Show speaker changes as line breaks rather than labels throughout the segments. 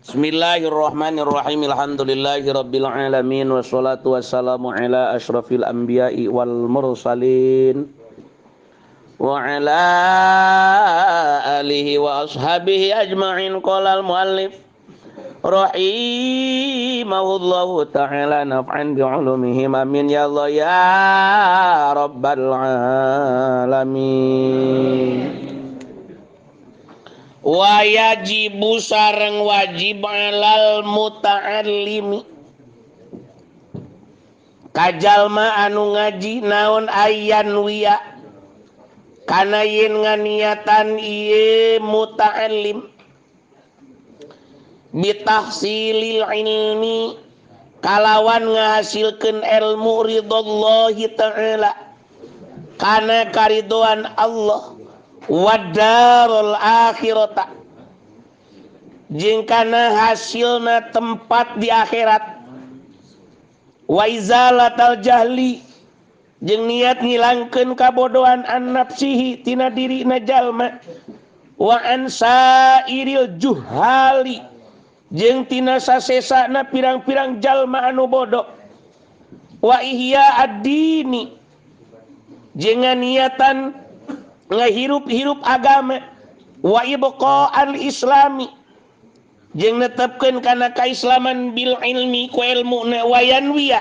Bismillahirrahmanirrahim. Alhamdulillahirabbil alamin wassalatu wassalamu ala asyrafil anbiya'i wal mursalin wa ala alihi wa ashabihi ajma'in. Qala al muallif rahimahullahu ta'ala naf'an bi'ulumihim amin ya Allah ya rabbal alamin. Wa yajibu sareng wajib alal muta'allimi kajalma anu ngaji naon ayan wiya kana yen nganiatan ieu muta'allim bitahsilil ilmi kalawan ngahasilkeun ilmu ridallahi ta'ala kana karidoan Allah wadarul akhirata jeung kana hasilna tempat di akhirat wa izalatal jahli jeung niat ngilangkeun kabodohan an nafsihi tina dirina jalma wa ansairil juhali jeung tina sasesana pirang-pirang jalma anu bodoh wa ihya ad-dini jeung niatan ngahirup-hirup agama wa ibqa al-islami jeung netepkeun kana kaislaman bil ilmi ku ilmu na wayan wiya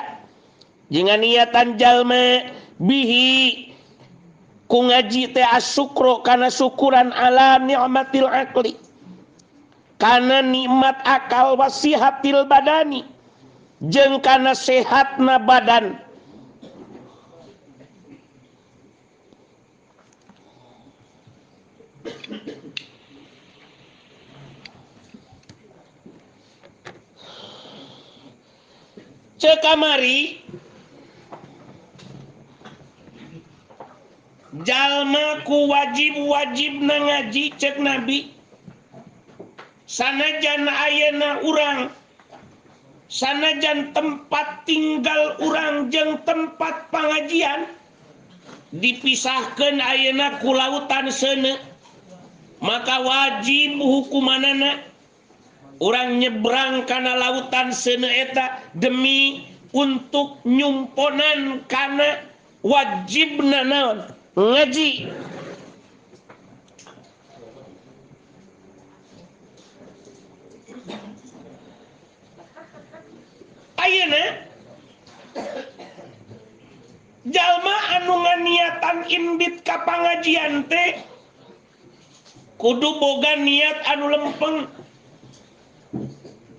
jeung niatan jalma bihi ku ngaji teh asyukro kana syukuran ala nikmatil aqli kana nikmat akal wasihatil badani jeung kana sehatna badan. Cek kamari jalma ku wajib na ngaji cek Nabi sanajan ayeuna urang sanajan tempat tinggal urang jeung tempat pangajian dipisahkeun ayeuna ku lautan seuneu maka wajib hukumanana urang nyebrang kana lautan seuneu eta demi untuk nyumponan kana wajibna naon ngaji. Ayeuna jalma anu nganiatan indit ka pangajian teh kudu boga niat anu lempeng.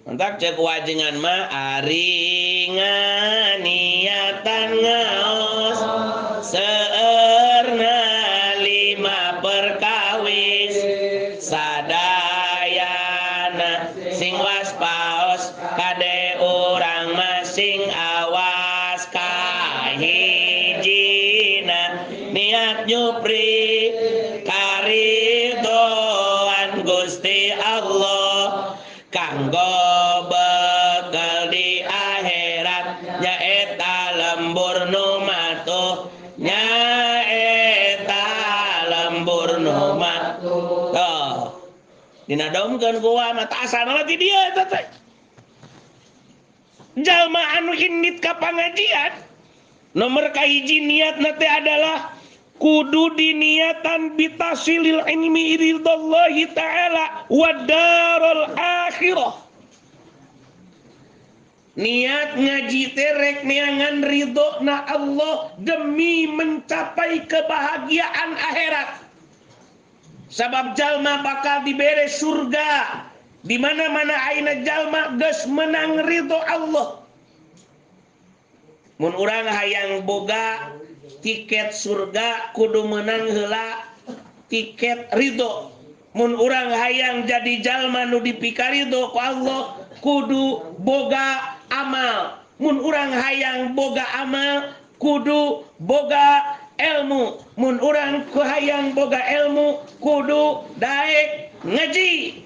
Entak cek wajengan mah ari nganiatan ngaos seurna 5 perkawis sadayana sing waspaos kade urang masing awas kahijina niat nyupri karidoan Gusti Allah kanggo bekal di akhirat nyaeta lembur nu matuh nyaeta lembur nu matuh. Tuh dinadomkeun ku wa mata asana ti dieu eta teh jalma anu indit ka pangajian nomor kahiji niatna teh adalah kudu diniatan bitasilil ilmi iridallahi ta'ala wa darul akhirah. Niat ngaji teh rek neangan ridho na Allah demi mencapai kebahagiaan akhirat. Sabab jalma bakal dibere surga di mana-mana ayeuna jalma geus menang ridho Allah. Mun urang hayang boga tiket surga kudu menang heula tiket ridho. Mun urang hayang jadi jalma nu dipikaridho ku Allah kudu boga amal. Mun urang hayang boga amal kudu boga ilmu. Mun urang hayang boga ilmu kudu daek ngaji.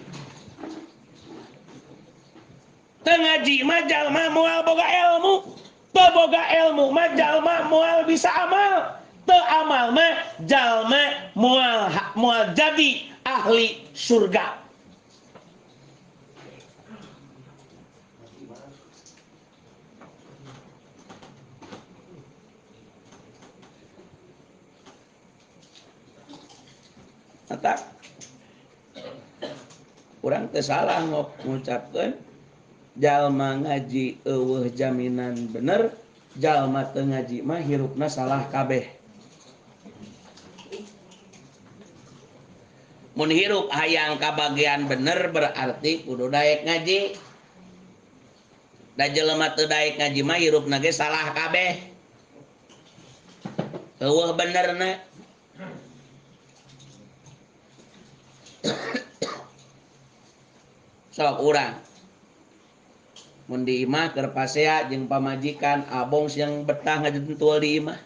Teu ngaji mah jalma moal boga ilmu. Teu boga ilmu mah jalma moal bisa amal. Teu amal mah jalma moal jadi ahli surga. mata urang teu salah ngucapkeun jalma ngaji eueuh jaminan bener, jalma teu ngaji mah hirupna salah kabeh. Mun hirup hayang kabagian bener berarti kudu daek ngaji. Da jelema teu daek ngaji mah hirupna ge salah kabeh. Eueuh benerna. Sok urang mun di imah keur pasea jeung pamajikan abong siang betah ngajentul di imah.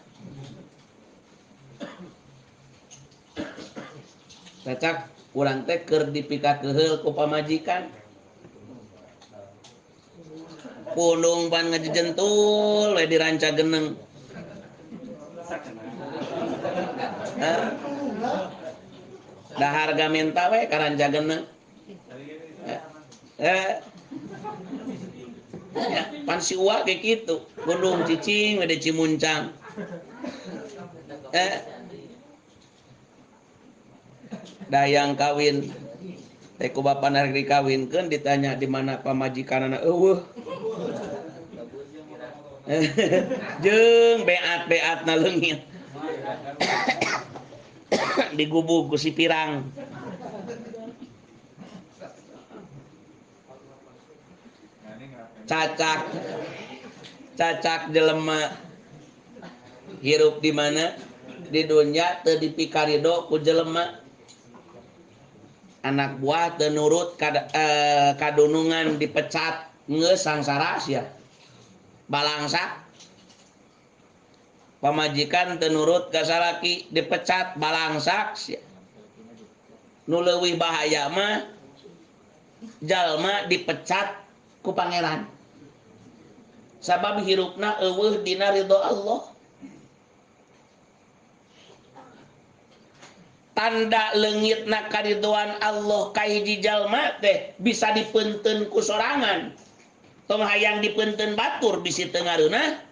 Cacak urang teh keur dipikakeheul ku pamajikan. Pundung pan ngajejentul we diranca geneng. Dahar gaminta we karanca geneng. Ya, pan si uwa kayak gitu, gunung cicing, ada cimuncang. Dayang kawin, teku bapak narik dikawinkeun ditanya di mana pamajikanana eueuh. Jeung beat na leungit. Digubug ku si pirang. Cacak jelema hirup di mana di dunya teu dipikarido ku jelema, anak buah teu nurut kadunungan dipecat geus sangsara sia balangsak, pamajikan teu nurut ka salaki dipecat balangsak sia. Nu leuwih bahaya mah jalma dipecat ku pangeran sabab hirupna eueuh dina ridho Allah. Tanda leungitna karidoan Allah ka hiji jalma teh bisa dipeunteun ku sorangan. Tong hayang dipeunteun batur bisi teu ngareunah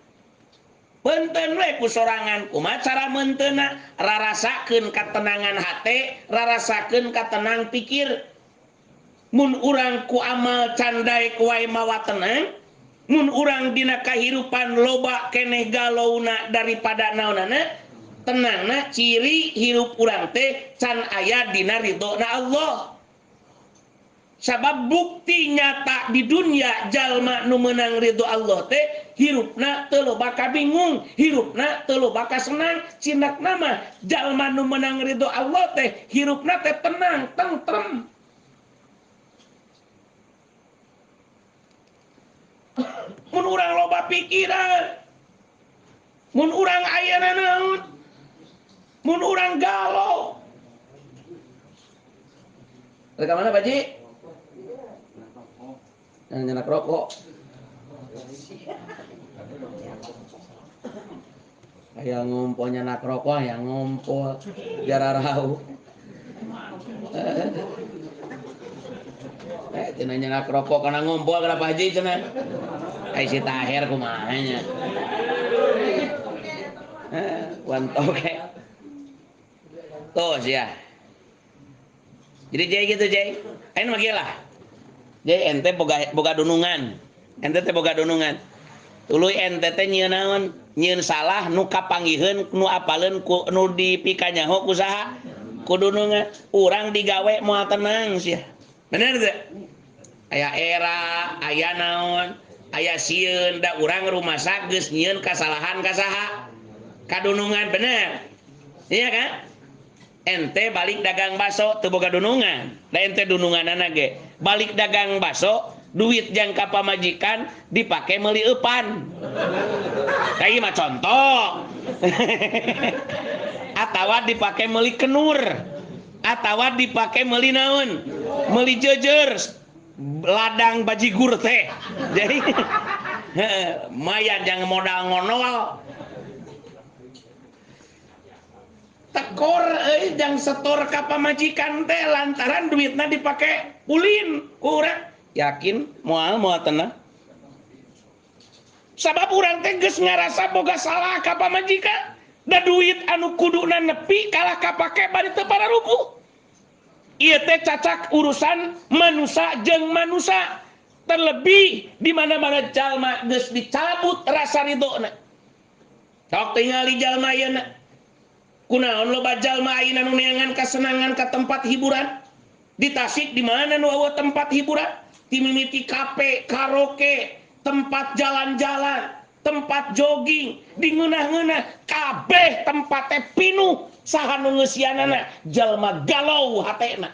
peunteun we ku sorangan. Kumaha cara meunteunna? Rarasakeun katenangan hate, rarasakeun katenang pikir. Mun urang ku amal candai ku wae mawa tenang, mun urang dina kahirupan loba keneh galauna daripada naonana tenangna, ciri hirup urang teh can aya dina ridona Allah. Sabab bukti nyata di dunia jalma nu meunang ridho Allah teh hirupna teu loba kabingung, hirupna teu loba kasenang. Cindakna mah jalma nu meunang ridho Allah teh hirupna teh tenang, tentrem. Mun urang loba pikiran, mun urang aya naon, mun urang galau. Reka mana Pak Ji? Nyenak rokok. Aya ngumpul nyenak rokok, aya ngumpul jararau. Cenah nyenak rokok kana ngumpul kana Pak Haji cenah. Ai si Tahir kumaha nya. Wantoke. Tos ya. Jadi Jay gitu Jay. Ain mah lah. Jay ente boga dunungan. Ente teh boga dunungan. Tuluy ente teh nyieun naon? Nyieun salah nu kapanggiheun nu apaleun ku nu dipikanyaho ku saha? Ku dunungan. Urang digawe moal tenang sia. Bener teu? Aya era, aya naon, aya sieun da urang rumasak geus nyieun kasalahan ka saha? Kadunungan bener. Iya kan? Ente balik dagang baso teu boga dunungan. Da ente dununganana ge. Balik dagang baso, duit jang ka pamajikan dipake meuli eupan. Da ieu mah contoh. Atawa dipake meuli kenur. Atawa dipake meuli naon? Meuli jejer. Ladang bajigur teh. Jadi mayan jangan modal ngonol. Tekor jang setor ka pamajikan teh lantaran duitna dipake ulin urang yakin moal tenang. Sabab urang teh geus ngarasa boga salah ka pamajikan. Da duit anu kuduna nepi kalah kapake bari teu pararupuh. ieu teh cacak urusan manusia jeung manusia. Terlebih di mana-mana jalma geus dicabut rasa ridona. Sok tingali jalma ayeuna. Kunaon loba jalma ayeuna nu neangan kasenangan ka tempat hiburan? Di Tasik di mana nu eueuh tempat hiburan? Ti mimiti kafe, karaoke, tempat jalan-jalan, tempat jogging, di ngeunah-ngeunah kabeh tempat teh pinuh saha nu ngeusianana jalma galau hatena.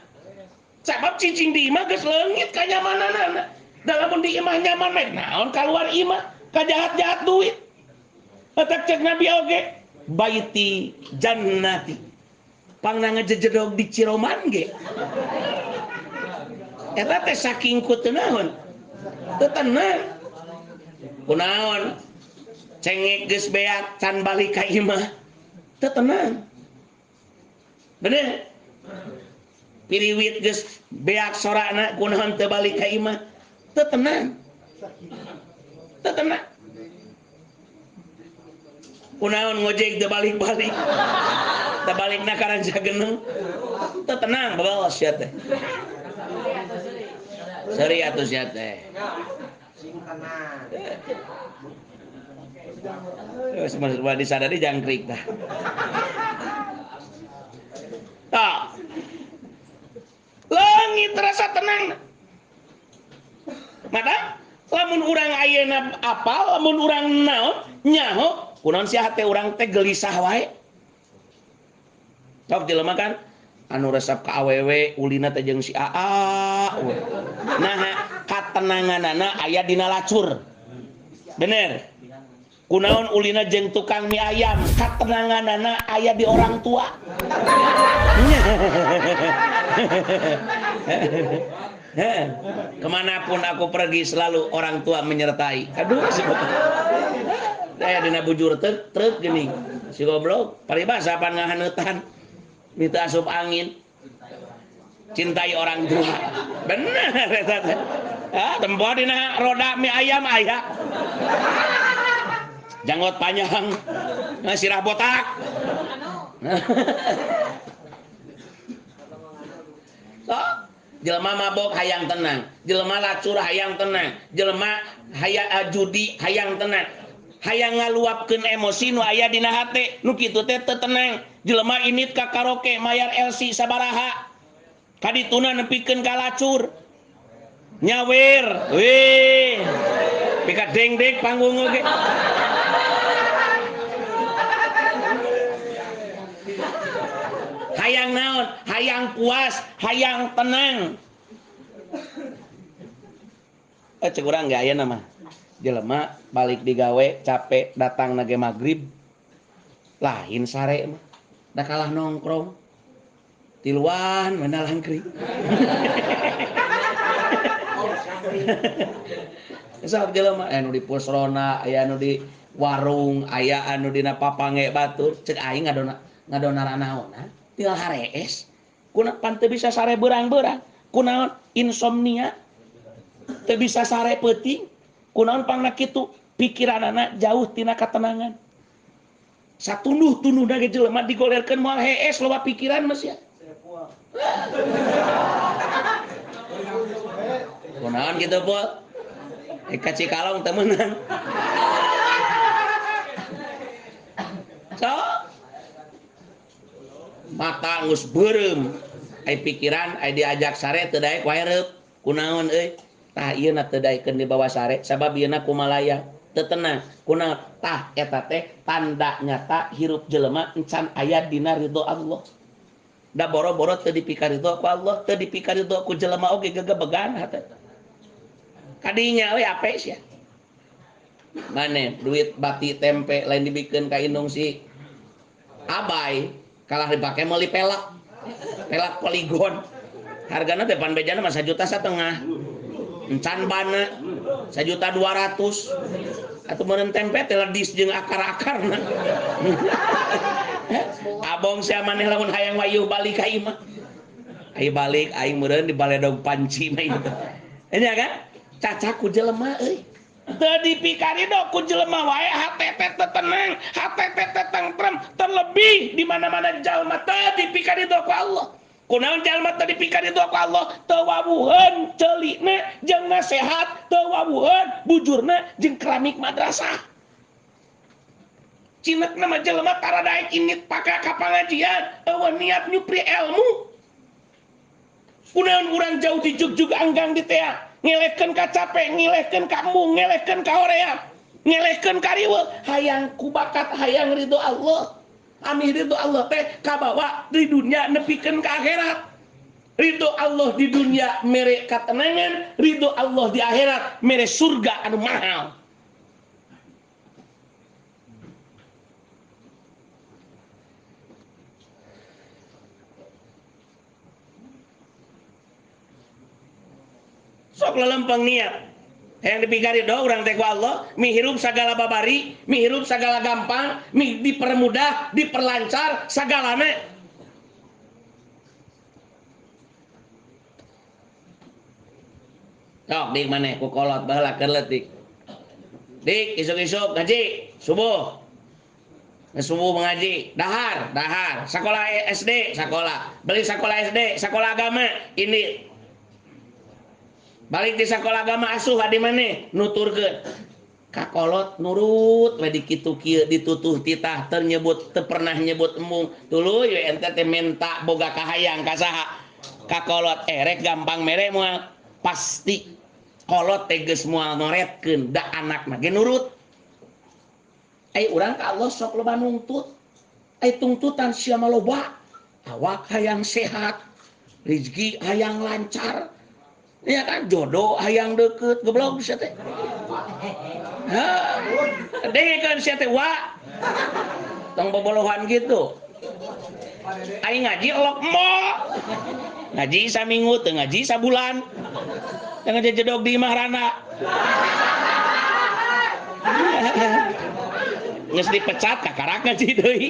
Sabab cicing di imah geus leungit ka nyamananana. Dalam di imah nyaman meh naon kaluar imah kajahat-jahat duit. Atak cek Nabi oge baiti jannati. Pangna ngejejedog di Ciroman ge. Eta teh saking ku teu naon. Teu tenang. Kunaon? Cengek geus beak can balik ka imah. Teu tenang. Bener? Piriwit geus beak sorana kunaon teu balik ka imah. Teu tenang. Teu tenang. Kunaon ngojek teu balik-balik. Teu balikna ka Rancageuneuh. Teu tenang babaos sia teh. Seri atuh sia teh. Sing tenang. Wes mah disadari jangkrik tah. Tah. Langit rasa tenang. Mata lamun urang ayeuna apal, lamun urang naon nyaho, kunaon sia hate urang teh gelisah wae. Sok jelema kan anu resep ka awewe ulina teh jeung si AA. Nah, katenanganana aya dina lacur. Bener. Kunaon ulina jeung tukang mie ayam, katenanganana aya di orang tua. Kemanapun aku pergi selalu orang tua menyertai. Aduh si bapak. Daya dina bujur truk gini. Si goblok paribasa pan ngahaneutan. Minta asup angin. Cintai orang tua. Bener eta teh. Tempo dina roda mie ayam aya. Janggot panjang. Sirah botak. Jelema mabok hayang tenang, jelema lacur hayang tenang, jelema hayang judi hayang tenang, hayang ngaluapkeun emosi nu aya dina hate, nu kitu teh teu tenang. Jelema init ka karaoke mayar LC sabaraha, kadituna nepikeun ka lacur, nyawer, weh, pika deng-deng panggung oge. Hayang naon, hayang puas, hayang tenang. Cek urang ge ayeuna mah. Jelema balik digawe capek datang nage magrib. Lain sare mah. Da kalah nongkrong. Tiluan mana langkring. Sok jelema anu di pusrona, aya anu di warung, aya anu dina papange batur, cek aing ngadonara naonna. Tinggal harees. Kuna pan teu bisa sare beurang-beurang. Kunaon insomnia. Teu bisa sare peuting. Kunaon pangna kitu pikiranana jauh tina katenangan. Satunduh-tunduhna ge jelema digolerkeun moal hees loba pikiran mah sia. Kunaon kitu Pol? Ka Cikalong teu meunang. So mata ngus beureum ai pikiran ai diajak sare teu daek wae reup kunaon euy tah ieu na teu daekeun di bawah sare sabab ieu na kumalaya teu tenang kunaon tah eta teh tanda nyata hirup jelema encan aya dina ridho Allah da boro-boro teu dipikaridho ku Allah teu dipikaridho ku jelema oge gegebegan hate kadinya we ape sia mane duit bati tempe lain dibikeun ka indung si abai kalah dipake meuli pelak poligon hargana depan bejana mah 1,5 juta encan bana 1,2 juta atuh meureun tempe teh ledis jeung akar-akarna abong sia maneh lamun hayang wayuh balik ka imah ai balik aing meureun di baledog panci mah ieu nya kan cacak ku jelema euy teu dipikarido ku jelema wae hate teh teu tenang, hate teh teu tentrem, terlebih di mana-mana jalma teu dipikarido ku Allah. kunaon jalma teu dipikar itu ku Allah teu wawuheun ceulina jeung nasehat teu wawuheun bujurna jeung keramik madrasah cinekna mah jelema tara daek init paka ka pangajian eueuh niat nyupri ilmu kunaon urang jauh di jugjug anggang di teh ngelehkeun ka capek ngelehkeun ka embung ngelehkeun ka hoream ngelehkeun ka riweuh hayang ku bakat hayang ridho Allah amih ridho Allah teh kabawa di dunia nepikeun ka akhirat ridho Allah di dunia mere katenangan ridho Allah di akhirat mere surga anu mahal sok lelempeng niat yang dipikari doa orang teh ku Allah mihirup sagala babari mihirup sagala gampang dipermudah diperlancar sagalana sok dik maneh ku kolot baheula keur leutik dik isuk-isuk ngaji subuh subuh mengaji dahar sekolah SD sekolah beli sekolah SD sekolah agama ini balik di sekolah agama asuh di mana nuturkeun kakolot nurut we di kitu kieu ditutuh titah teu nyebut teu pernah nyebut embung tuluy we ente teh menta boga kahayang ka saha kakolot rek gampang mere moal pasti kolot teh geus moal noretkeun da anakna ge nurut ai urang ka Allah sok loba nuntut ai tuntutan sia mah loba awak hayang sehat rezeki hayang lancar ya kan jodoh hayang deket goblok sia teh dengekeun sia teh wa tong bobolohan gitu aing ngaji elok mo ngaji saminggu teu ngaji sabulan jangan jedog di mahrana geus dipecat kakarak ngaji deui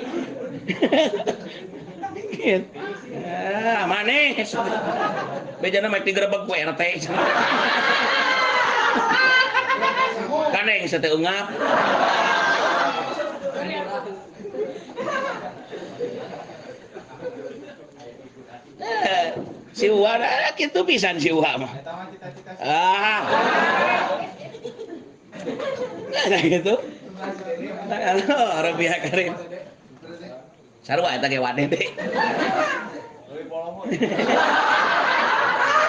maneh bejana mah digerebek ku RT kaneng sateu eungap si Uwa kitu pisan si Uwa mah nah gitu halo Robiah Karim sarua eta ge wadeh teh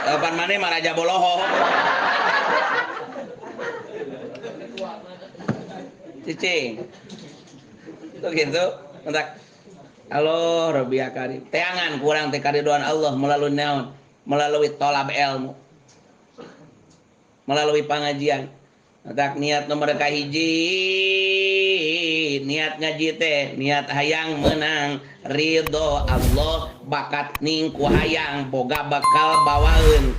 kapan maneh mah raja boloho cicing itu gitu entak halo Robiah Karim teangan kurang teh karidoan Allah melalui naon melalui tolab ilmu melalui pengajian entak niat nomor kahiji niat ngaji teh niat hayang menang ridho Allah bakat ningku hayang boga bakal bawaeun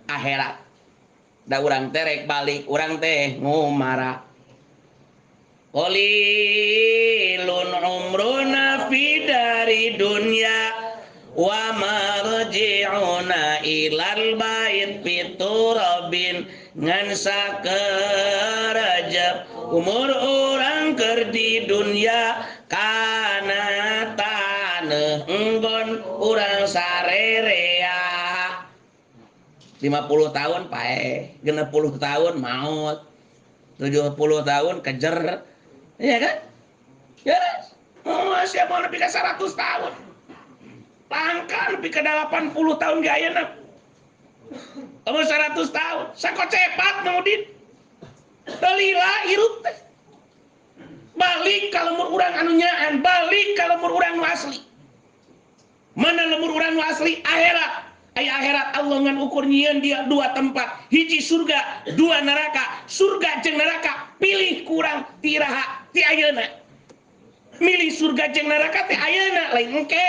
akhirat da urang teh rek balik urang teh ngumara qalilun umruna fi dari dunya wa marji'una ilal bait fiturabin ngan sakerajab umur orang keur di dunia kana taneuh enggon urang sarerea 50 tahun pae 60 tahun maut 70 tahun kejer iya kan ya masih mau lebih ke 100 tahun langka lebih ke 80 tahun ge ayeuna umur 100 tahun sako cepat Maudin dalila hirup teh balik ka lemur urang anu nyaan balik ka lemur urang nu asli mana lemur urang nu asli akhirat aya akhirat Allah ngan ukur nyieun dia dua tempat hiji surga dua neraka surga jeung neraka pilih kurang tiraha ti ayeuna milih surga jeung neraka teh ayeuna lain engke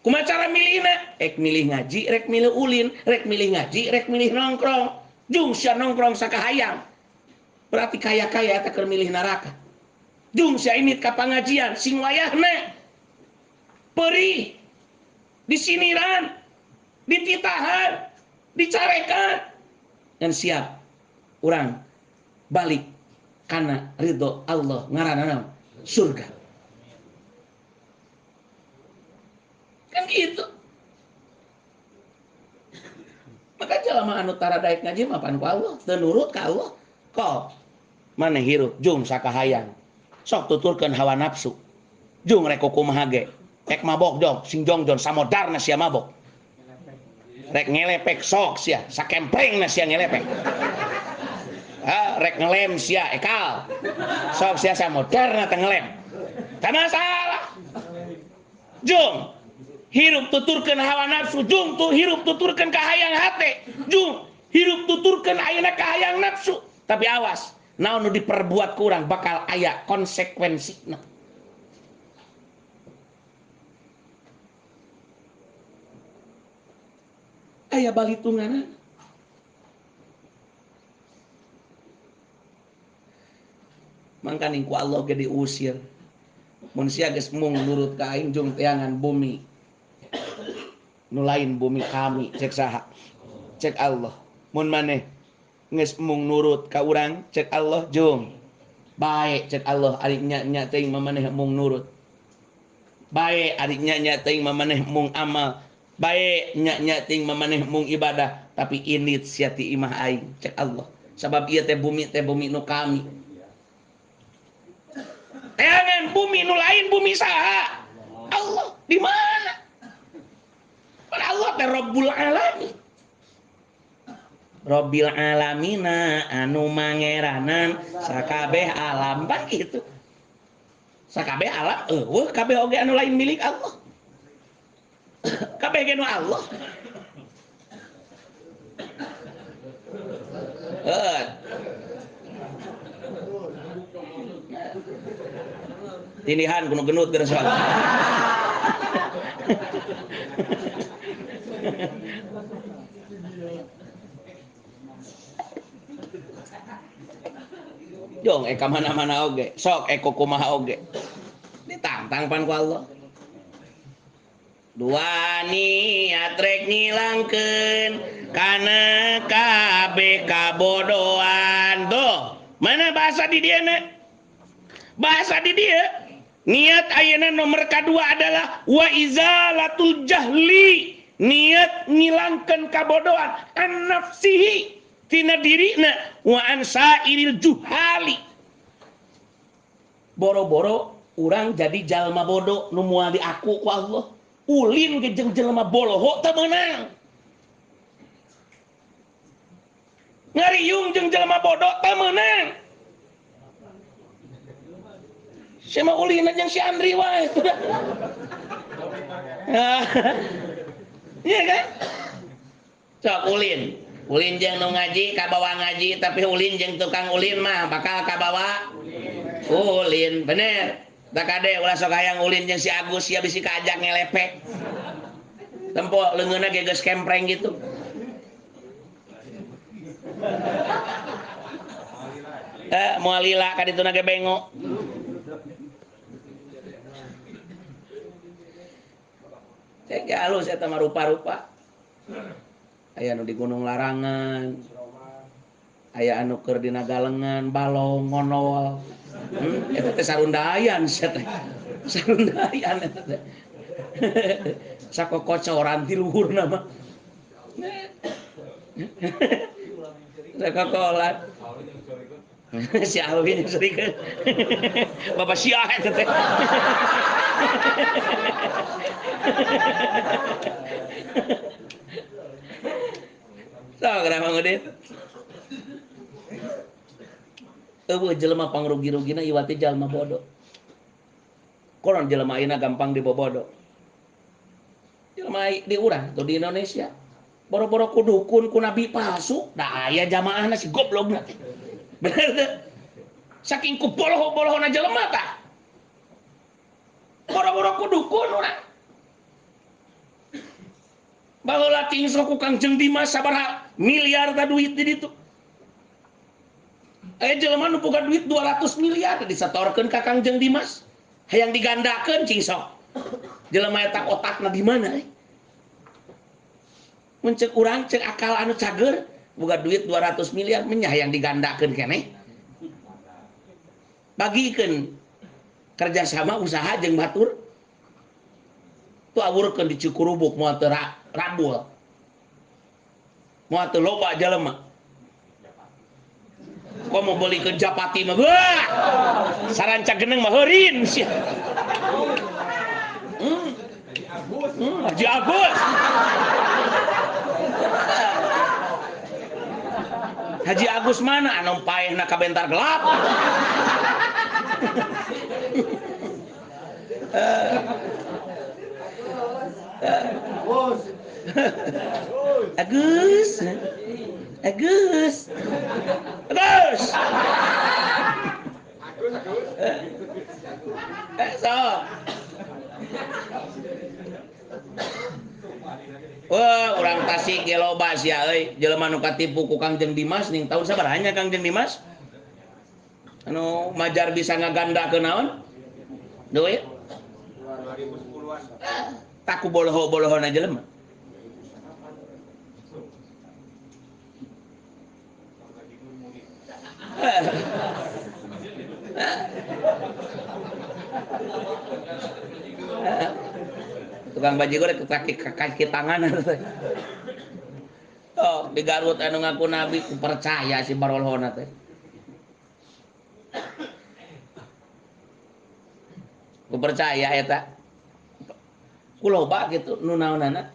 kumaha cara milihna rek milih ngaji rek milih ulin rek milih ngaji rek milih nongkrong jung sia nongkrong sakahayang berarti kaya-kaya eta keur milih neraka jung sia init ka pangajian sing wayahna perih disiniran dititahan dicarekan dan siap urang balik kana ridho Allah ngaranna surga kan gitu jalma anu tara daek ngaji mah pan ku Allah teu nurut ka Allah kok maneh hirup jung sakahayang sok tuturkeun hawa nafsu jung rek kumaha ge ek mabok jong sing jongjon samodarna sia mabok rek ngelepek sok sia sakemprengna sia ngelepek rek ngelem sia ekal sok sia samodarna teh ngelem teu masalah jung hirup tuturkeun hawa nafsu jung tu hirup tuturkeun kahayang hate jung hirup tuturkeun ayeuna kahayang nafsu tapi awas naon nu diperbuat kurang bakal aya konsekuensina aya balitungan mangkaning ku Allah ge diusir mun sia geus mung nurut ka aing jung teangan bumi nu lain bumi kami cek saha cek Allah mun maneh geus mung nurut ka urang cek Allah jung bae cek Allah ari nya teuing mamaneh mung nurut bae ari nya teuing mamaneh mung amal bae nya teuing mamaneh mung ibadah tapi init sia ti imah aing cek Allah sabab ieu teh bumi nu kami teangan bumi nu lain bumi saha Allah di mana Allah teh Rabbul Alamin Rabbil Alamina anu mangeranan sakabeh alam bah gitu sakabeh alam kabeh oge anu lain milik Allah kabeh ge nu Allah tinihan kuno genut geus jong eka mana-mana oge sok eko kumaha oge ditantang pan ku Allah dua niat rek ngilangkeun kana kabeh kabodohan tuh mana bahasa di dieu na bahasa di dieu niat ayeuna nomor kedua adalah wa izalatul jahli niat ngilangkeun kabodohan an nafsihi tina dirina wa ansairil juhali boro-boro urang jadi jalma bodoh nu moal diaku ku Allah ulin ge jeung jelema boloho teu meunang ngariung jeung jelema bodoh teu meunang sia mah ulin jeung si Andri wae iya kan sok ulin jeung nu ngaji kabawa ngaji tapi ulin jeung tukang ulin mah bakal kabawa ulin bener tak kade ulah sok hayang ulin jeung si Agus sia bisi kaajak ngelepek tempo leungeunna ge geus kempreng gitu moal lila ka dituna ge bengo cek halus eta mah rupa-rupa aya anu di Gunung Larangan aya anu keur dina Galengan Balong Ngonol eta teh sarundayan sia teh sarundayan eta teh sakokocoran ti luhurna mah sakokolan si Alwin serikeun Bapak Syah eta teh sok kenapa ngedit eueuh jelema pangrugi-rugina ieu teh jalma bodoh koron jelema ayeuna gampang dibobodo jelema di urang tuh di Indonesia boro-boro ku dukun ku nabi palsu da aya jamaahna si goblogna teh bener teh saking ku boloho-bolohona jelema tah boro-boro ku dukun urang baheula ting sok ku Kangjeng Dimas sabaraha miliar ta duit di ditu aya jelema nu boga duit 200 miliar disetorkeun ka Kangjeng Dimas hayang digandakeun cing sok jelema eta otakna di mana mun ceuk urang ceuk akal anu cager boga duit 200 miliar menyah hayang digandakeun keneh bagikeun kerjasama usaha jeung batur tu awurkeun di Cikurubuk moal teu rabul Mau teu loba jelema. Kok mau beli ke Japati mah wah. Saranca geneng mah heurin sia. Haji Agus. Haji Agus mana anu paehna ka bentar gelap. Agus. Agus. Agus. So. Wah, orang Tasik ge loba sia euy. Jelema nu katipu ku Kangjeng Dimas ning tahun sabaraha Kangjeng Dimas? Anu majar bisa ngagandakeun naon? Duit? 2010-an. Taku boloho-bolohona jelema. Tukang bajigur kaki tangan. Oh, di Garut anu ngaku nabi ku percaya si barolhona teh. Ku percaya eta. Ku loba kitu nu naonana.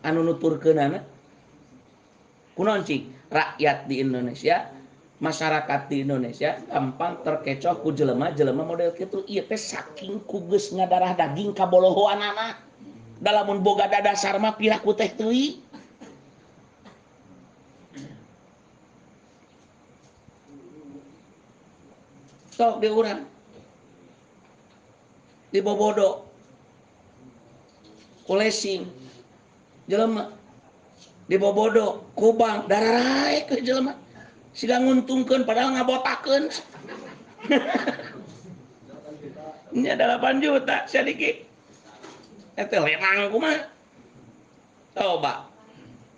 Anu nuturkeunana. Kunaon cing? Rakyat di Indonesia, masyarakat di Indonesia gampang terkecoh ku jelema-jelema model kitu. Ieu teh saking ku geus ngadarah daging ka bolohoanana. Da lamun boga dadasar mah piraku teh teuing. Sok di urang. Di bobodo. Kulesing. Jelema. Di bobodo, kubang, dararae ke jelema. Siga nguntungkeun padahal ngabotakeun. Nya 8 juta sedikit. Eta lenang kumaha? Coba.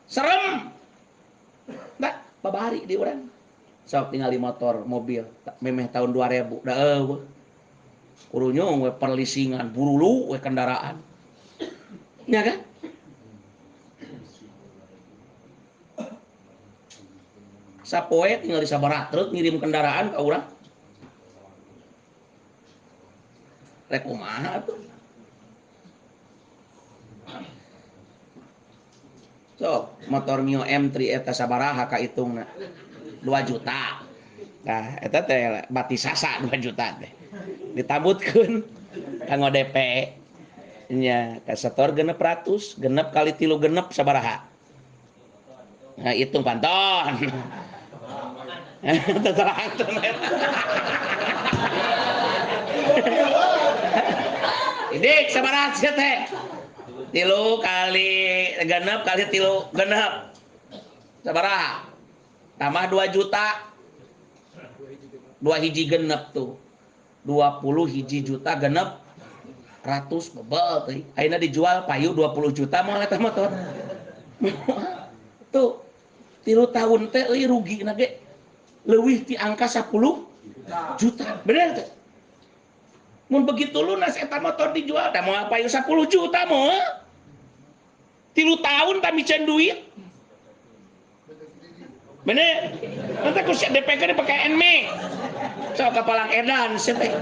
Serem. Da, babari di urang. Sok tinggal di motor, mobil, memeh tahun 2000. Da eueuh. Kurunyung we perlisingan, burulu we kendaraan. Nya kan? Sapoe tinggal di sabaraha truk ngirim kendaraan ka urang. Rek kumaha atuh? So, motor Mio M3 eta sabaraha kahitungna? 2 juta. Nah, eta teh batisasa 2 juta teh. Ditambutkeun kanggo DP. Nya, kasetor 600, genep kali 3 genep sabaraha? Nah, hitung panton. Terangkeun eta. Idik sabaraha sia teh? 3 kali genep kali 3 genep. Sabaraha? Tambah 2 juta. 2 hiji genep tuh. 20 hiji juta genep 100 bebel teh. Ayeuna dijual payu 20 juta moal eta motor. Tuh 3 tahun teh euy rugina ge leuwih ti angka 10 juta. Bener teh? Mun begitu lunas eta motor dijual da moal payu 10 juta moal. 3 tahun tak micen duit. Bener? Nanti aku siap DP ke pakai NME. So kapalang edan teh.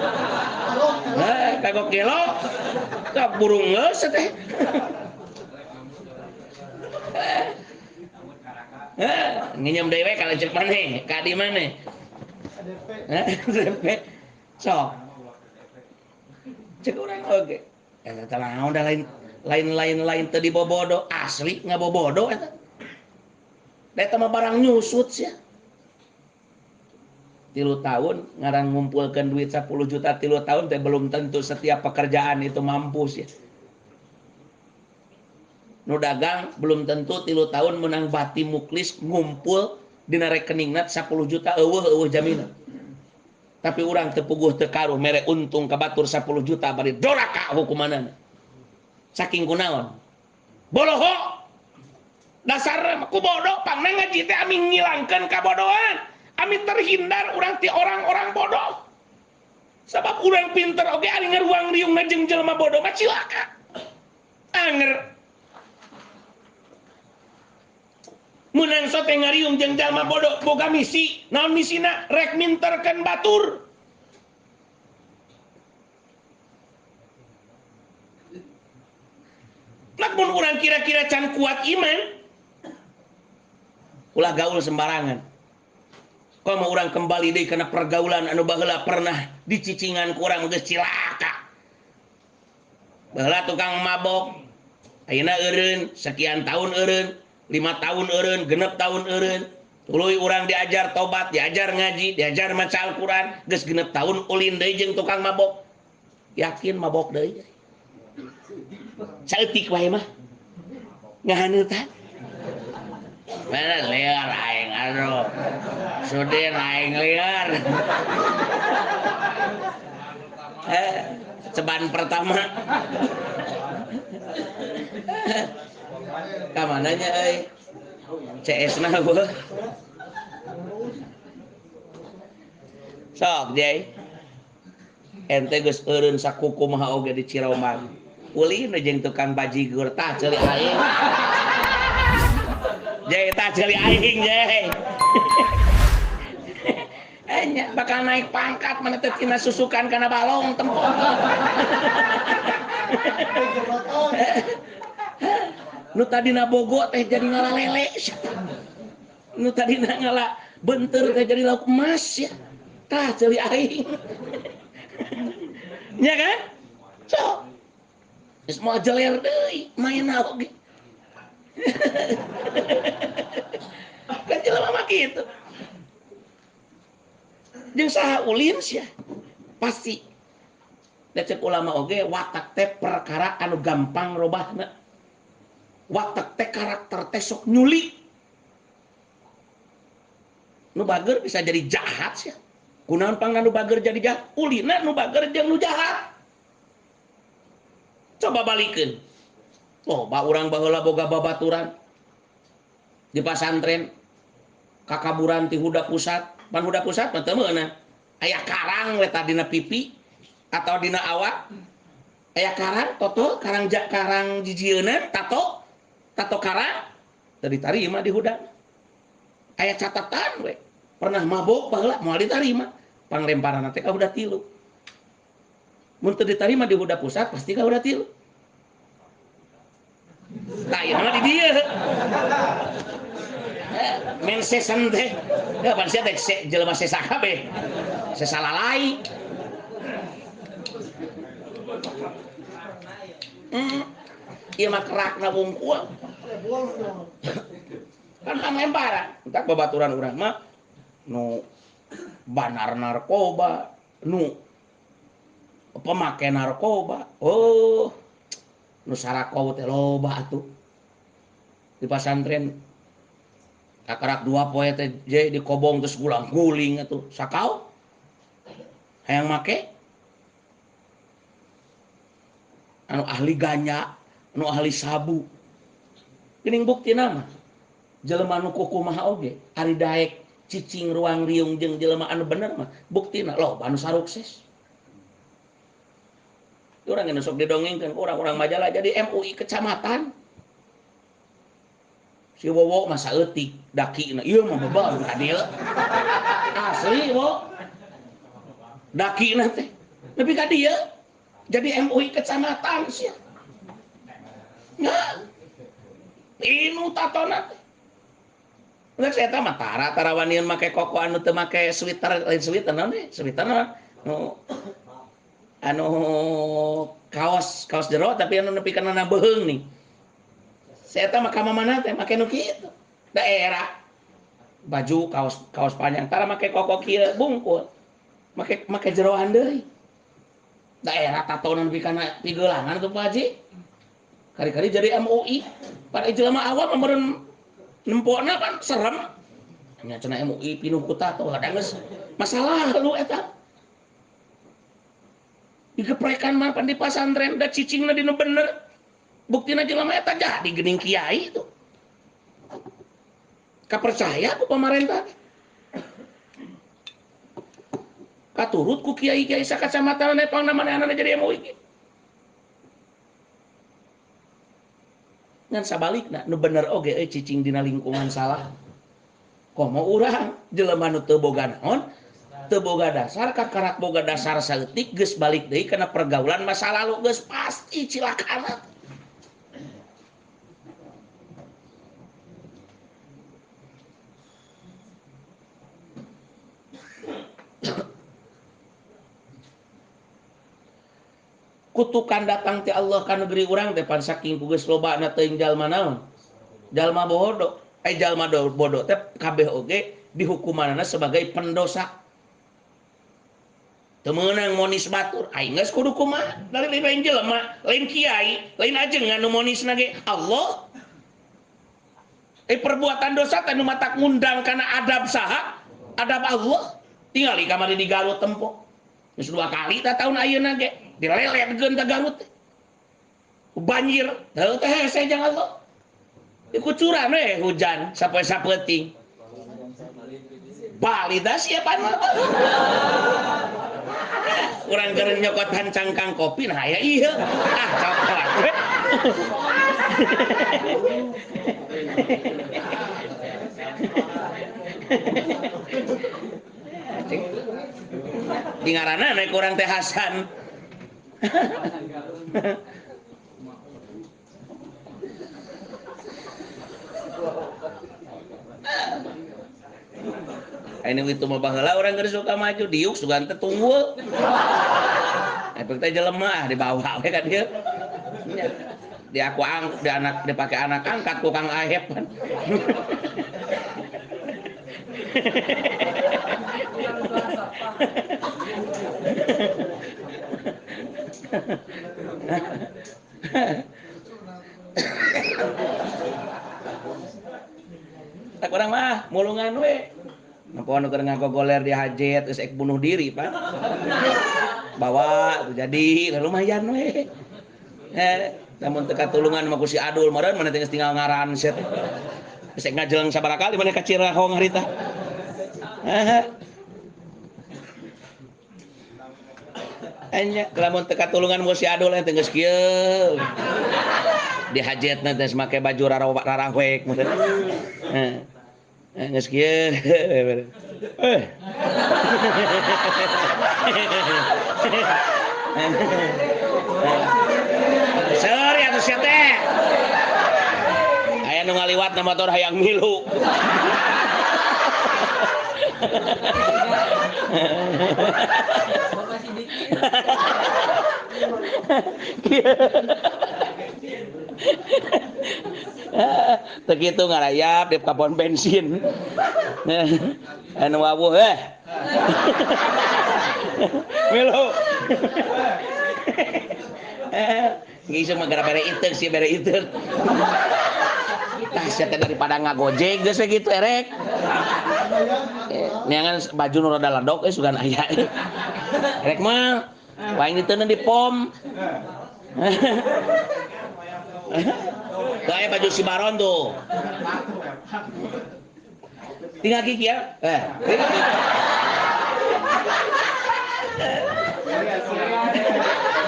Nah, kagok gelo. Sok burung geus teh. Nginjem dewe kalau cek maneh, ka di maneh. DP. Sok. Cek urang oge. Eta naon da lain teu dibobodo, asli ngabobodo eta. Eta mah barang nyusut sia. 3 tahun ngarang ngumpulkeun duit 10 juta 3 tahun teh belum tentu setiap pekerjaan itu mampus ya. Nu dagang belum tentu 3 tahun menang bati muklis ngumpul dina rekeningna 10 juta eueuh jaminan. Tapi urang teu puguh teu karuh mere untung ka batur 10 juta bari doraka hukumanana. Saking kunaon? Boloho. Dasarna ku bodoh pangna ngaji teh ami ngilangkeun kabodohan. Ami terhindar urang ti orang-orang bodoh. Sabab urang pinter oge ari ngaruang riung jeung jelema bodoh mah cilaka. Anger. menang sote ngariung jeung jalma bodoh boga misi naon misina rek minterkeun batur lamun urang kira-kira can kuat iman ulah gaul sembarangan kalau mau urang kembali deui kana pergaulan anu baheula pernah dicicingan ku urang geus cilaka baheula tukang mabok ayeuna eureun sekian tahun eureun 5 tahun eureun, 6 tahun eureun. Tuluy urang diajar tobat, diajar ngaji, diajar maca Al-Qur'an, geus 6 tahun ulin deui jeung tukang mabok. Yakin mabok deui. Saeutik wae mah. Ngahaneut tah. Mana liar aing atuh. Sudin aing liar. Ceban pertama. Kamananya CS na gua sok jay ente geus eureun sakuku mah oge di Ciromang ulin jeung tukang bajigur tah ceuli aing jay tah ceuli aing jay nya bakal naik pangkat mana teh tina susukan kana balong tempok nu tadina bogo teh jadi ngalah lele nu tadina ngalah benter teh jadi lauk emas ya tah ceuli aing nya kan so geus moal jeler deui main oge kan jelema mah kitu jeung saha ulin sia pasti da ceuk ulama oge watak teh perkara anu gampang robahna watak teh karakter teh sok nyuli nu bager bisa jadi jahat sih kunaon pangna nu bager jadi jahat ulina nu bager jeung nu jahat coba balikeun loba urang baheula boga babaturan di pasantren kakaburan ti Huda Pusat pan Huda Pusat mah teu meunang aya karang we dina pipi atau dina awak aya karang toto karang jijieuna tato karang teu ditarima di Huda aya catatan we pernah mabok baheula moal ditarima panglemparanna teh ka Huda 3 mun teu ditarima di Huda Pusat pasti ka Huda 3 tah ieu mah di dieu men sesen teh da pan sia teh jelema sesa kabeh sesa lalai ieu mah kerakna wungkul kan panglemparan entak babaturan urang mah nu banar narkoba nu pemake narkoba oh nu sarako teh loba atuh di pasantren kakarak 2 poe teh je di kobong terus gulang-guling atuh sakau hayang make anu ahli ganja anu ahli sabu geuning buktina mah jelema nu kukumaha oge ari daek cicing ruang riung jeung jelema anu bener mah buktina loba anu sarukses urang geus sok didongengkeun ku urang-urang Majalah jadi MUI kecamatan si Wowo mah saeutik dakina ieu mah bebae adil asli wo dakina teh nepi ka dieu jadi MUI kecamatan sia nah inu tatona teh ulah saya tah mah tarawanian make koko anu teu make sweater lain sweater naon teh sweater naon anu kaos jero tapi anu nepi kana beheung nih saya tah mah ka mana teh make nu kitu daerah baju kaos panjang tara make koko kieu bungkul make jeroan deui daerah tatonan nepi kana pigelangan tuh Pak Haji kari-kari jadi MUI pada jelema awam meureun nempona kan serem nya cenah MUI pinuh ku tato ada geus masalah lu eta digeprekan mah pan di pasantren da cicingna dina bener buktina jelema eta jadi geuning kiai itu kapercaya ku pamarentah katurut ku kiai-kiai sakacamatan nepang namana jadi MUI ngan sabalikna nu bener oge cicing dina lingkungan salah. Komo urang jelema nu teu boga naon, teu boga dasar kakarak boga dasar saeutik geus balik deui kana pergaulan masa lalu geus pasti cilakana. Kutukan datang ti Allah ka negeri urang teh pan saking ku geus lobana teuing jalma naon, jalma bodoh jalma bodoh teh kabeh oge dihukumanana sebagai pendosa. Teu meunang monis batur aing geus kudu kumaha dari lain jelema lain kiai lain ajengan nu monisna ge Allah. Perbuatan dosa teh nu matak ngundang kana adab saha, adab Allah. Tingali kamari di Garut tempo geus 2 kali ta taun ayeuna ge dileletkeun ka Garut teh banjir teu teh hese jang Allah. Kucuran we hujan sapoe-sapeuting bali da siapan mah urang keur nyokotan cangkang kopi nah aya ieu coklat we di ngaranna naik urang teh Hasan. Ini itu mah baheula urang geus suka maju diuk sugan teh tunggul. Efek teh jelema dibawa we ka dieu. Di aku di anak dipake anak angkat ku Kang Ahep kan. Tak orang mah mulungan we. Napa anu keur ngagogoler di hajet geus ek bunuh diri, Pak. Bawa jadi lumayan we. Namun teu katulungan mah ku si Adul meureun maneh teh geus tinggal ngaran set. Geus ek ngajeleng sabaraha kali maneh ka Cirahong harita. Anya lamun teu katulungan ku si Adul teh geus kieu. Di hajetna teh make baju rarawek meureun. Geus kieu. Sorry atuh sia teh. Aya nu ngaliwat na motor hayang milu. Teu kitu ngarayap di kapon bensin. Anu wawuh milu. Ngisung mah gara bere iteur sih bere iteur. Tah sia teh daripada ngagojek geus we kitu erek. Neangan baju nu rada ledok sugan aya. Erek mah waing diteuneun di pom. Kayak baju si Baron tuh. Tinggal kiki ya.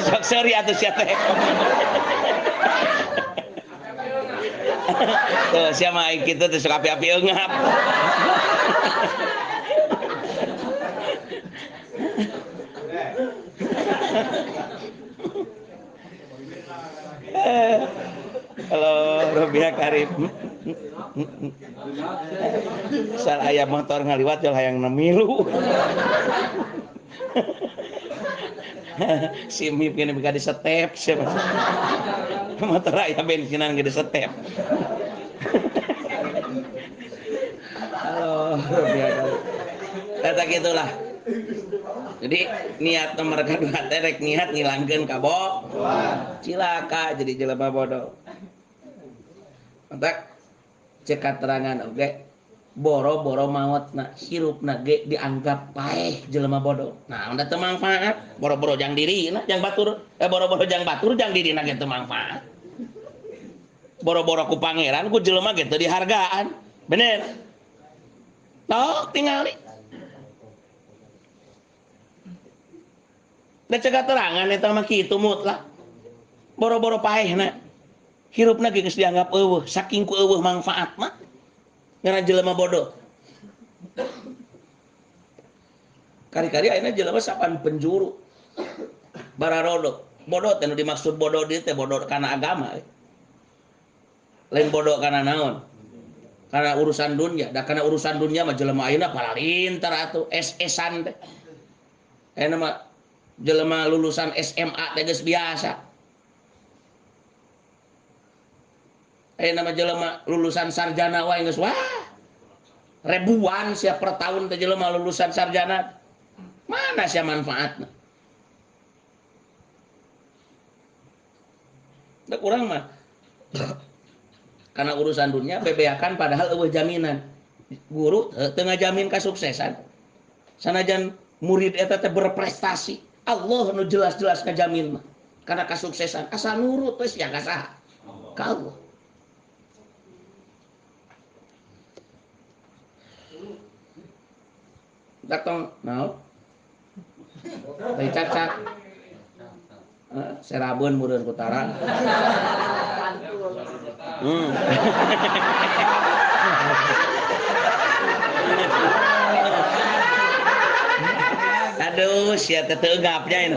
Sok sorry atuh sia teh. Tuh sia mah kitu teh sok api-api eungap. Halo Robiah Karim. Sal aya motor ngaliwat jol hayang nemilu. Si Mip kene bika di step siapa. Motor aya bensinan ge di step. Halo Robiah Karim. Kata gitulah. Jadi niat nomor kedua terek niat ngilangkeun kabok cilaka jadi jelema bodoh. Mantak cek katerangan oge boro-boro maotna hirupna ge dianggap paeh jelema bodoh. Nah, unda teu manfaat, boro-boro jang dirina jang batur, boro-boro jang batur jang dirina ge teu manfaat. Boro-boro ku pangeran ku jelema ge teu dihargaan. Bener? Tok tingali. Da cek katerangan eta mah kitu mutlak. Boro-boro paehna. hirupna ge geus dianggap eueuh, saking ku eueuh manfaat mah ngaran jelema bodoh. Kari-kari ayeuna jelema sapan penjuru bararodok. Bodoh teh nu dimaksud bodoh dieu teh bodoh kana agama. Lain bodoh kana naon? Kana urusan dunia. Da kana urusan dunia mah jelema ayeuna palalintar atuh SS-an teh. Ayeuna mah jelema lulusan SMA teh geus biasa. Ayeuna mah jelema lulusan sarjana wae geus wah. Ribuan sia per tahun teh jelema lulusan sarjana. Mana sia manfaatna? Da urang mah karena urusan dunia bebeakan padahal eueuh jaminan. Guru teu ngajamin kasuksesan. Sanajan murid eta teh berprestasi, Allah nu jelas-jelas ngajamin mah. Karena kasuksesan asal nurut teh sia ka saha? Ka Allah. Datang naon? Teh cacak. Serabeun meureun kutara. Aduh, sia teh teu eungapnya ini.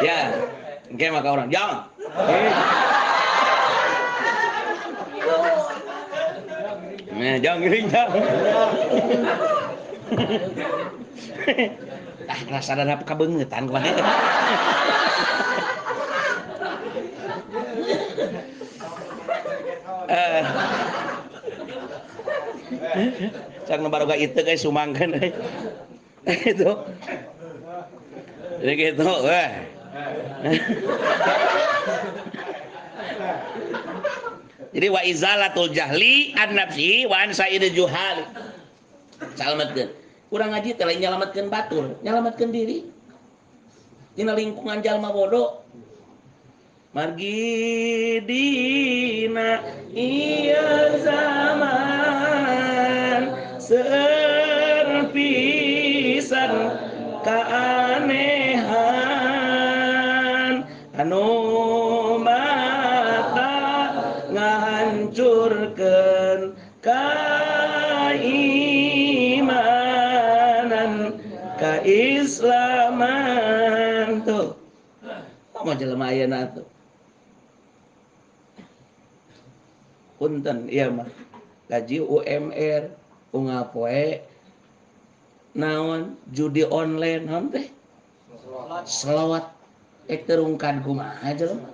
Ya, engke maka orang jangan. Nah, jangan giring jangan. Rasa ada kabeungetan kemarin. Cak nu baruga itu guys sumangkeun euy. Itu. Jadi gitu, weh. Jadi wa izalatul jahli an nafsi wa an sa'idil juhal. Salametkeun. Urang ngaji teh lain nyalametkeun batur, nyalametkeun diri. Dina lingkungan jalma bodoh. Margi dina iya zaman serpisan keanehan anu ngahancurkeun kaimanan kaislaman tuh mau jelema ayeuna tuh punten ieu mah gaji UMR unggal poe naon judi online naon teh selawat terungkan kumaha jelema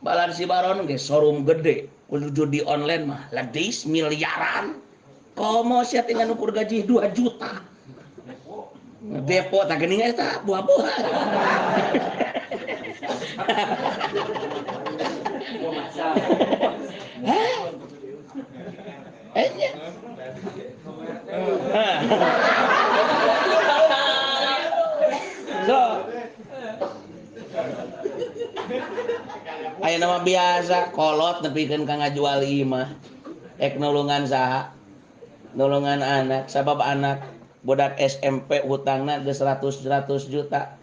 balar si baron ge showroom gede kudu judi online mah ledis miliaran komo sia tinggal ukur gaji 2 juta depo tak geuning eta buah-buah so aya nama biasa kolot nepikeun ka ngajual imah ek nulungan saha nulungan anak sabab anak budak SMP hutangna geus 100 juta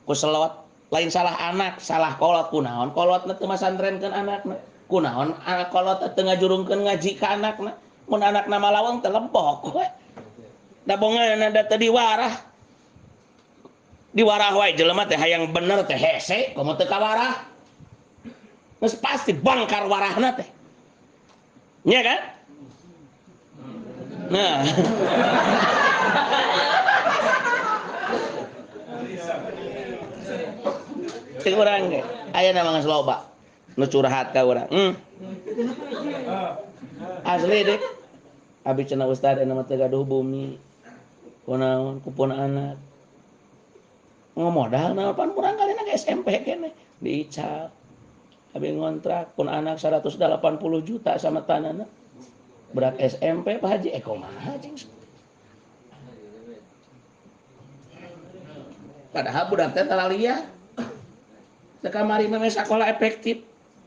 ku selot lain salah anak salah kolot kunaon kolotna teu masantrenkeun anakna kunaon anak kolot teu ngajurungkeun ngaji ka anakna mun anakna malawang teh lempok we da bongan da teu diwarah wae jelema teh hayang bener teh hese komo teu kawarah geus pasti bangkar warahna teh nya kan nah cek urang ge aya nama geus loba nu curhat ka urang asli deh abi cenah ustad anu mah teu gaduh bumi kunaon kupun anak ngomodal naon pan urang kalina ge SMP keneh diical abi ngontrak pun anak 180 juta sama tanahna berat SMP Pak Haji kumaha cing padahal budak teh talalia teu kamari mah sakola efektif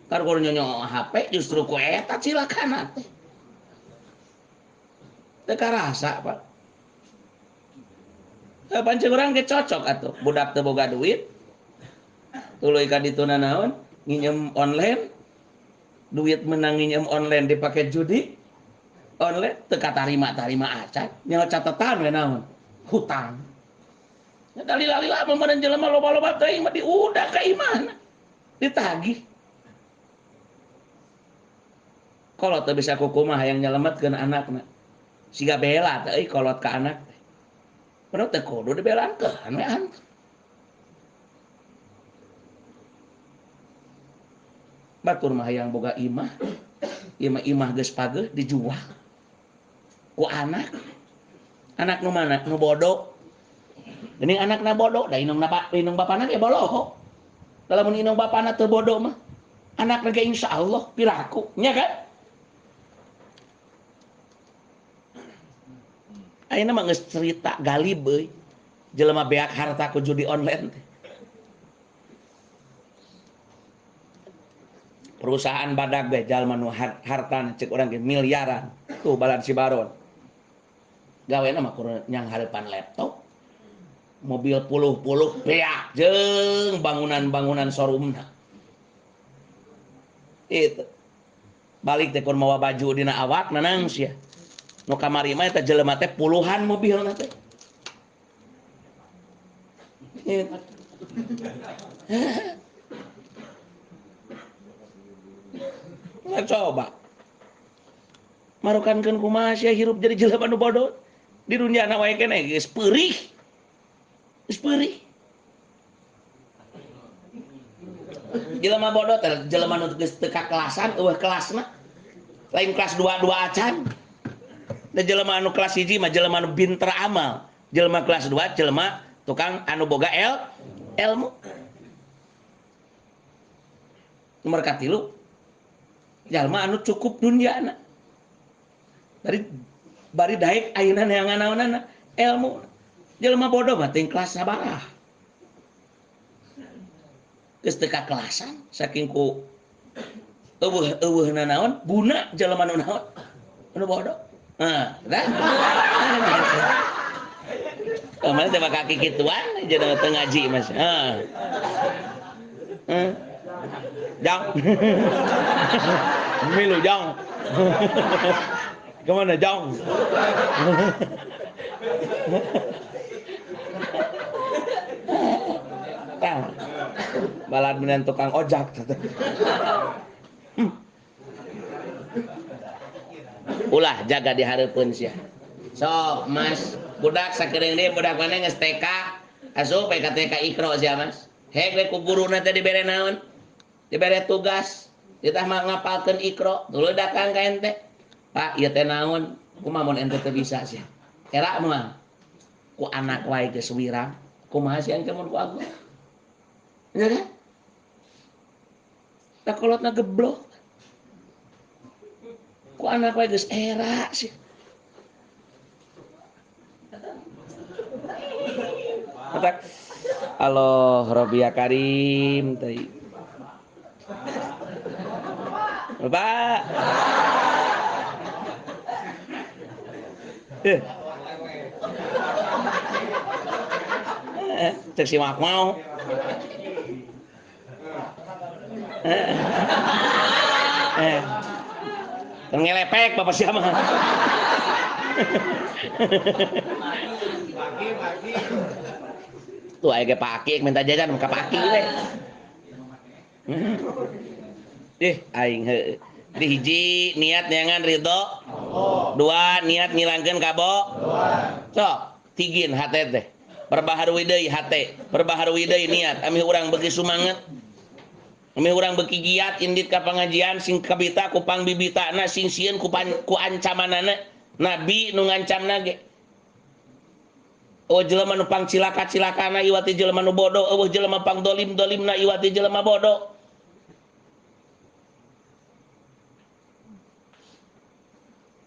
Karena nyonyo HP justru ku eta cilakan teh. Teka rasa Pak. Pancen urang ge cocok atuh budak teu boga duit. Tuluy ka dituna naon? Nginjem online. Duit menang nginjem online dipake judi. Online teu katarima acan. Nyaho catatan we naon? Hutang. Ya dalila-lila meureun jelema loba-loba teuing mah diudah ka imahna. Ditagih. Kalau teu bisa kukumah yang nyelemetkeun anakna. Siga bela teh kolot ka anak teh. Padahal teu kudu dibelakeun we antar. Batur mah hayang boga imah. Imah geus pageuh dijual. Ku anak. Anak nu mana? Nu bodoh. Geuning anakna bodoh, da inung bapana ge boloho. Da lamun inung bapana teu bodoh mah anakna ge insyaallah piraku, nya kan? Ayeuna mah geus cerita galib euy. Jelema beak harta ku judi online teh. Perusahaan badag teh jalma nu hartana ceuk urang ge miliaran. Tuh balad si Baron. Gawena mah kudu nyang hareupan laptop. Mobil puluh-puluh beak jeung bangunan-bangunan showroomna. Itu. Balik teh kun mawa baju dina awak nanang sia. Nu kamari mah eta jelema teh puluhan mobilna teh. Nah, coba marukankeun kumaha sia hirup jadi jelema nu bodoh di dunia na wae keneh geus peurih. Geus peurih. Jelema bodoh teh jelema nu geus teu kakelasan eueuh kelasna. Lain kelas 2 acan. Da jelema anu kelas 1 mah jelema anu pinter amal. Jelema kelas 2 jelema tukang anu boga ilmu. Nomor katilu jalma anu cukup dunyana. Bari daek ayeuna neangan-naonana ilmu. Jelema bodoh mah teuing kelas sabaraha. Geus teu kakelasan saking ku eueuh-eueuhna naon buna jelema nu naon anu bodoh. Nah, tah. Mana teh bakal kikituan jeung teu ngaji Mas. Jang. Milu jang. Kemana jang? Tah. Balad menan tukang ojak. Ulah jaga di hareupeun sia. Sok Mas, budak sakeureung deui budak maneh geus TK, asup we ka TK Ikro sia Mas. Hek we ku guruna teh dibere naon? Dibere tugas. Ditah mah ngapalkeun Ikro, tuluy dakang ka ente. Pak, ieu teh naon? Kumaha mun ente teu bisa sia? Era mah ku anak wae geus wirang. Kumaha sia engke mun ku Allah? Ya kan? Da kolotna geblok. Ku anak wae geus era sih. Matak Allah Robbia Karim teh. Bapak. Cek simak mau. Kan ngelepek Bapak siapa? Tuh aya ge paki minta jajan ka paki we. Aing heueuh. Di hiji niat neangan ridho. 2 niat ngilangkeun kabo. Sok, tigin hate teh. Perbaharui deui hate, perbaharui deui niat. Ami urang beuki sumanget. Ami urang beuki giat indit ka pangajian sing kabita ku pangbibitana sing sieun ku ancamanana. Nabi nu ngancamna ge. Oh jelema nu pangcilaka-cilakana iwati jelema nu bodoh, eueuh jelema pangdolim-dolimna iwati jelema bodoh.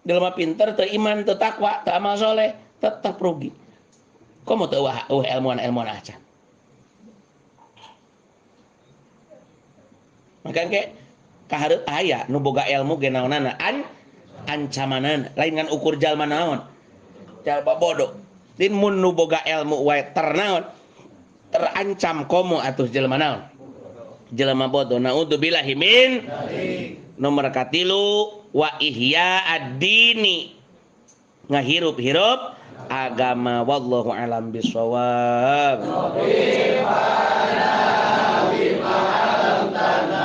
Jelema pinter teu iman teu takwa teu amal soleh tetap rugi. Komo teu ilmuwan acan. Makan ke kahareup aya nu boga ilmu ge naonana ancamanana lain ngan ukur jalma naon jalma bodoh din mun nu boga ilmu wae ternaon terancam komo atuh jelema naon jelema bodoh naudzubillahi min nomor katilu wa ihya ad-dini ngahirup-hirup agama wallahu alam bisawab bima alamtana